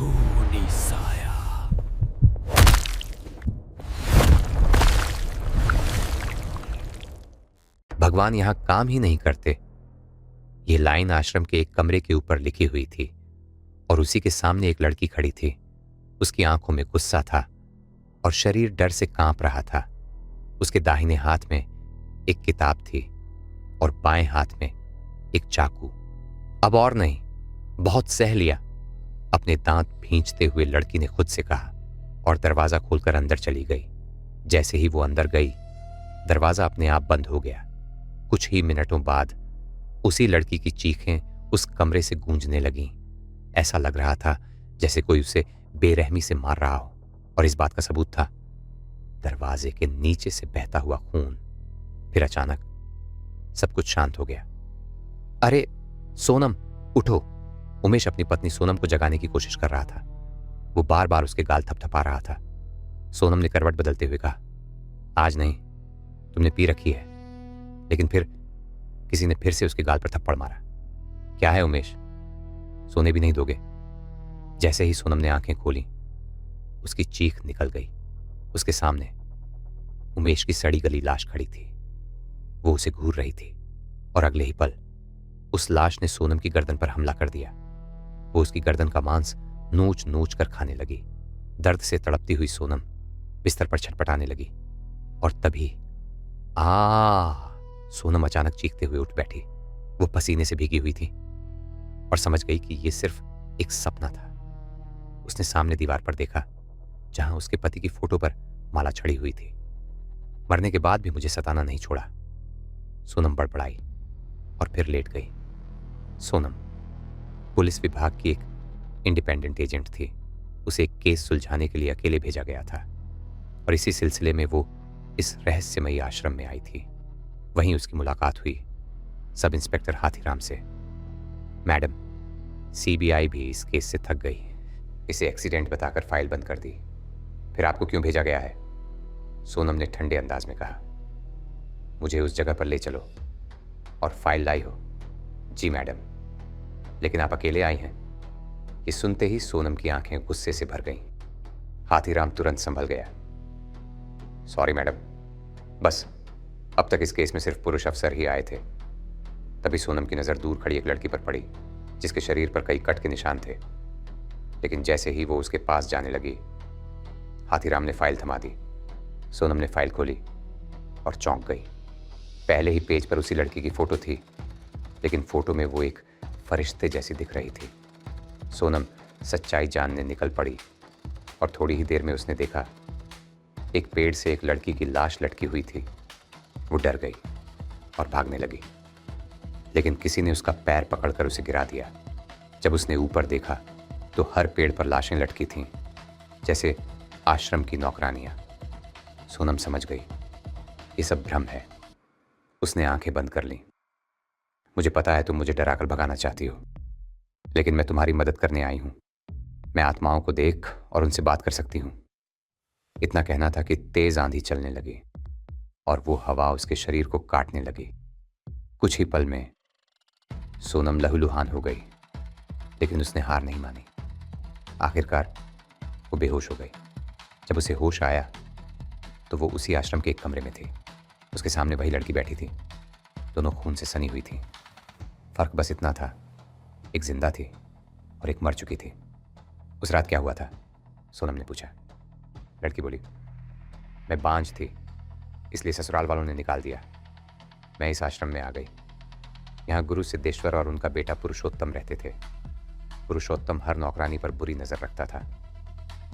खूनी साया। भगवान यहां काम ही नहीं करते। ये लाइन आश्रम के एक कमरे के ऊपर लिखी हुई थी और उसी के सामने एक लड़की खड़ी थी। उसकी आंखों में गुस्सा था और शरीर डर से कांप रहा था। उसके दाहिने हाथ में एक किताब थी और बाएं हाथ में एक चाकू। अब और नहीं, बहुत सह लिया, अपने दांत भींचते हुए लड़की ने खुद से कहा और दरवाजा खोलकर अंदर चली गई। जैसे ही वो अंदर गई, दरवाजा अपने आप बंद हो गया। कुछ ही मिनटों बाद उसी लड़की की चीखें उस कमरे से गूंजने लगीं। ऐसा लग रहा था जैसे कोई उसे बेरहमी से मार रहा हो, और इस बात का सबूत था दरवाजे के नीचे से बहता हुआ खून। फिर अचानक सब कुछ शांत हो गया। अरे सोनम, उठो! उमेश अपनी पत्नी सोनम को जगाने की कोशिश कर रहा था। वो बार बार उसके गाल थपथपा रहा था। सोनम ने करवट बदलते हुए कहा, आज नहीं, तुमने पी रखी है। लेकिन फिर किसी ने फिर से उसके गाल पर थप्पड़ मारा। क्या है उमेश, सोने भी नहीं दोगे? जैसे ही सोनम ने आंखें खोली, उसकी चीख निकल गई। उसके सामने उमेश की सड़ी गली लाश खड़ी थी। वो उसे घूर रही थी और अगले ही पल उस लाश ने सोनम की गर्दन पर हमला कर दिया। वो उसकी गर्दन का मांस नोच नोच कर खाने लगी। दर्द से तड़पती हुई सोनम बिस्तर पर छटपटाने लगी और तभी सोनम अचानक चीखते हुए उठ बैठी। वो पसीने से भीगी हुई थी और समझ गई कि यह सिर्फ एक सपना था। उसने सामने दीवार पर देखा, जहां उसके पति की फोटो पर माला चढ़ी हुई थी। मरने के बाद भी मुझे सताना नहीं छोड़ा, सोनम बड़बड़ाई और फिर लेट गई। सोनम पुलिस विभाग की एक इंडिपेंडेंट एजेंट थी। उसे एक केस सुलझाने के लिए अकेले भेजा गया था और इसी सिलसिले में वो इस रहस्यमयी आश्रम में आई थी। वहीं उसकी मुलाकात हुई सब इंस्पेक्टर हाथीराम से। मैडम, सीबीआई भी इस केस से थक गई। इसे एक्सीडेंट बताकर फाइल बंद कर दी। फिर आपको क्यों भेजा गया है? सोनम ने ठंडे अंदाज में कहा। मुझे उस जगह पर ले चलो। और फाइल लाई हो? जी मैडम। लेकिन आप अकेले आई हैं? ये सुनते ही सोनम की आंखें गुस्से से भर गईं। हाथीराम तुरंत संभल गया। सॉरी मैडम, बस अब तक इस केस में सिर्फ पुरुष अफसर ही आए थे। तभी सोनम की नज़र दूर खड़ी एक लड़की पर पड़ी, जिसके शरीर पर कई कट के निशान थे। लेकिन जैसे ही वो उसके पास जाने लगी, हाथीराम ने फाइल थमा दी। सोनम ने फाइल खोली और चौंक गई। पहले ही पेज पर उसी लड़की की फोटो थी, लेकिन फोटो में वो एक फरिश्ते जैसी दिख रही थी। सोनम सच्चाई जानने निकल पड़ी और थोड़ी ही देर में उसने देखा एक पेड़ से एक लड़की की लाश लटकी हुई थी। वो डर गई और भागने लगी, लेकिन किसी ने उसका पैर पकड़कर उसे गिरा दिया। जब उसने ऊपर देखा तो हर पेड़ पर लाशें लटकी थीं, जैसे आश्रम की नौकरानियां। सोनम समझ गई ये सब भ्रम है। उसने आंखें बंद कर लीं। मुझे पता है तुम मुझे डराकर भगाना चाहती हो, लेकिन मैं तुम्हारी मदद करने आई हूं। मैं आत्माओं को देख और उनसे बात कर सकती हूं। इतना कहना था कि तेज आंधी चलने लगी और वो हवा उसके शरीर को काटने लगी। कुछ ही पल में सोनम लहूलुहान हो गई, लेकिन उसने हार नहीं मानी। आखिरकार वो बेहोश हो गई। जब उसे होश आया तो वो उसी आश्रम के एक कमरे में थी। उसके सामने वही लड़की बैठी थी। दोनों खून से सनी हुई थी। फर्क बस इतना था, एक जिंदा थी और एक मर चुकी थी। उस रात क्या हुआ था? सोनम ने पूछा। लड़की बोली, मैं बांझ थी, इसलिए ससुराल वालों ने निकाल दिया। मैं इस आश्रम में आ गई। यहाँ गुरु सिद्धेश्वर और उनका बेटा पुरुषोत्तम रहते थे। पुरुषोत्तम हर नौकरानी पर बुरी नजर रखता था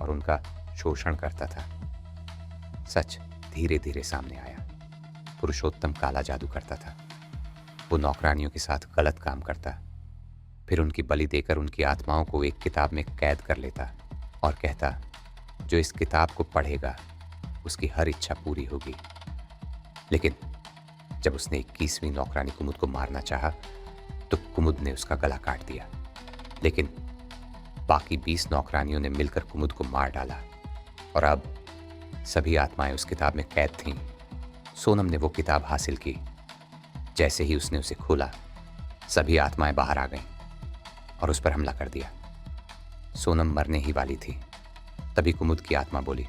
और उनका शोषण करता था। सच धीरे धीरे सामने आया। पुरुषोत्तम काला जादू करता था। वो नौकरानियों के साथ गलत काम करता, फिर उनकी बलि देकर उनकी आत्माओं को एक किताब में कैद कर लेता और कहता, जो इस किताब को पढ़ेगा उसकी हर इच्छा पूरी होगी। लेकिन जब उसने 21वीं नौकरानी कुमुद को मारना चाहा तो कुमुद ने उसका गला काट दिया। लेकिन बाकी 20 नौकरानियों ने मिलकर कुमुद को मार डाला और अब सभी आत्माएं उस किताब में कैद थीं। सोनम ने वो किताब हासिल की। जैसे ही उसने उसे खोला, सभी आत्माएं बाहर आ गईं और उस पर हमला कर दिया। सोनम मरने ही वाली थी। तभी कुमुद की आत्मा बोली,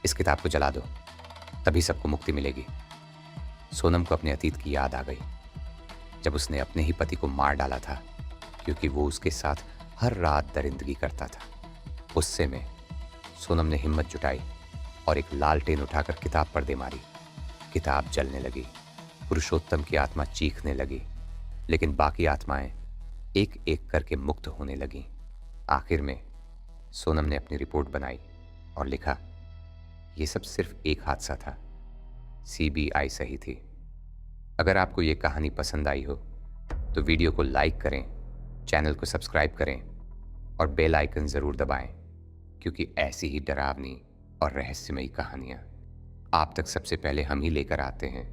इस किताब को जला दो, तभी सबको मुक्ति मिलेगी। सोनम को अपने अतीत की याद आ गई, जब उसने अपने ही पति को मार डाला था क्योंकि वो उसके साथ हर रात दरिंदगी करता था। गुस्से में सोनम ने हिम्मत जुटाई और एक लालटेन उठाकर किताब पर दे मारी। किताब जलने लगी। पुरुषोत्तम की आत्मा चीखने लगी, लेकिन बाकी आत्माएं एक एक करके मुक्त होने लगीं। आखिर में सोनम ने अपनी रिपोर्ट बनाई और लिखा, ये सब सिर्फ एक हादसा था, सीबीआई सही थी। अगर आपको ये कहानी पसंद आई हो तो वीडियो को लाइक करें, चैनल को सब्सक्राइब करें और बेल आइकन ज़रूर दबाएं, क्योंकि ऐसी ही डरावनी और रहस्यमयी कहानियाँ आप तक सबसे पहले हम ही लेकर आते हैं।